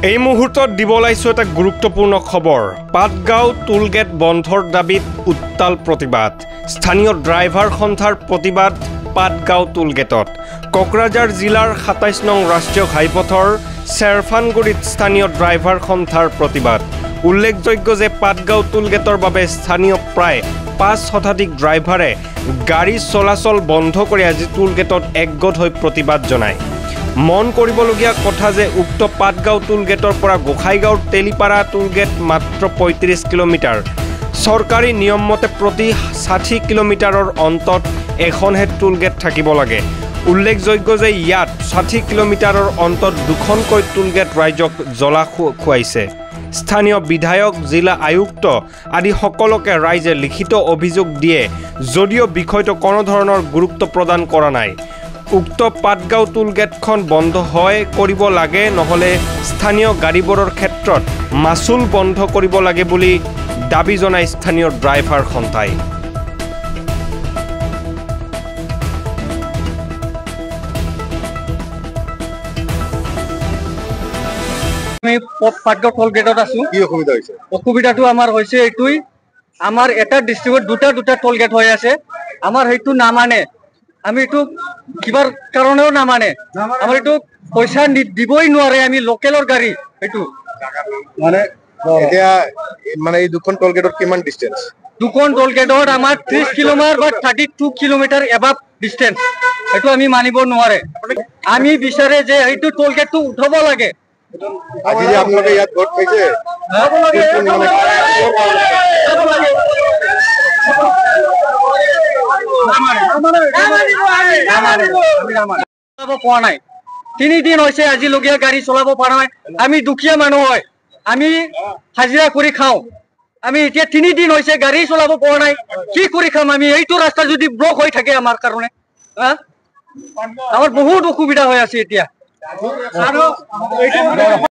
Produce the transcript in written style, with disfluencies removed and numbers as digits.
এই মুহূৰ্তত দিব লাইছো এটা গুৰুত্বপূৰ্ণ খবৰ। পাটগাঁও টোলগেট বন্ধৰ দাবীত উত্তাল প্ৰতিবাদ। স্থানীয় ড্ৰাইভাৰ সন্থাৰ প্ৰতিবাদ পাটগাঁও টোলগেটত। কোকৰাঝাৰ জিলাৰ ২৭ নং ৰাষ্ট্ৰীয় ঘাইপথৰ চেৰফানগুৰিত স্থানীয় ড্ৰাইভাৰ সন্থাৰ প্ৰতিবাদ। উল্লেখযোগ্য যে পাটগাঁও টোলগেটৰ বাবে স্থানীয় প্ৰায় ৫ শতাধিক ড্ৰাইভাৰে গাড়ী চলাচল বন্ধ কৰি আজি টোলগেটত একগোট হৈ প্ৰতিবাদ জনায়। মন কৰিবলগীয়া কথা যে উক্ত পাটগাঁও টোলগেটৰ পৰা গোসাইগাঁৱৰ তেলিপাৰা টোলগেট মাত্ৰ ৩৫ কিলোমিটাৰ। চৰকাৰী নিয়ম মতে প্ৰতি ৬০ কিলোমিটাৰৰ অন্তত এখনহে টোলগেট থাকিব লাগে। উল্লেখযোগ্য যে ইয়াত ৬০ কিলোমিটাৰৰ অন্তত দুখনকৈ টোলগেট ৰাইজক জ্বলা খুৱাইছে। স্থানীয় বিধায়ক, জিলা আয়ুক্ত আদি সকলোকে ৰাইজে লিখিত অভিযোগ দিয়ে যদিও বিষয়টো কোনো ধৰণৰ গুৰুত্ব প্ৰদান কৰা নাই। উক্ত পাটগাঁও টোলগেটখন বন্ধ কৰিব লাগে, নহ'লে স্থানীয় গাড়ীবোৰৰ ক্ষেত্ৰত মাচুল বন্ধ কৰিব লাগে বুলি দাবী জনায় স্থানীয় ড্ৰাইভাৰ সন্থাই। আমি পাটগাঁও টোল গেটত আছো। কি অসুবিধা হৈছে? অসুবিধাটো আমাৰ হৈছে এইটোই, আমাৰ এটা ডিষ্ট্ৰিক্টত দুটা টোল গেট হৈ আছে। আমাৰ সেইটো নামানে, আমি এইটো কিবাৰ কাৰণেও নামানে, আমাৰ এইটো পইচা দিবই নোৱাৰে। আমি লোকেলৰ গাড়ী এইটো মানে এতিয়া মানে এই দুখন টোল গেটত কিমান ডিষ্টেন্স? দুখন টোল গেটত আমাৰ 30 কিলোমিটাৰ বা 32 কিলোমিটাৰ এবাভ ডিষ্টেন্স। এইটো আমি মানিব নোৱাৰে। আমি বিচাৰে যে এইটো টোল গেটটো উঠাব লাগে। আজি যে আপোনালোকে ইয়াত ভোট পাইছে, পোৱা নাই। 3 দিন হৈছে আজিলৈকে গাড়ী চলাব পৰা নাই। আমি দুখীয়া মানুহ হয়, আমি হাজিৰা কৰি খাওঁ। আমি এতিয়া 3 দিন হৈছে গাড়ী চলাব পৰা নাই, কি কৰি খাম আমি? এইটো ৰাস্তা যদি ব্লক হৈ থাকে আমাৰ কাৰণে, আমাৰ বহুত অসুবিধা হৈ আছে এতিয়া।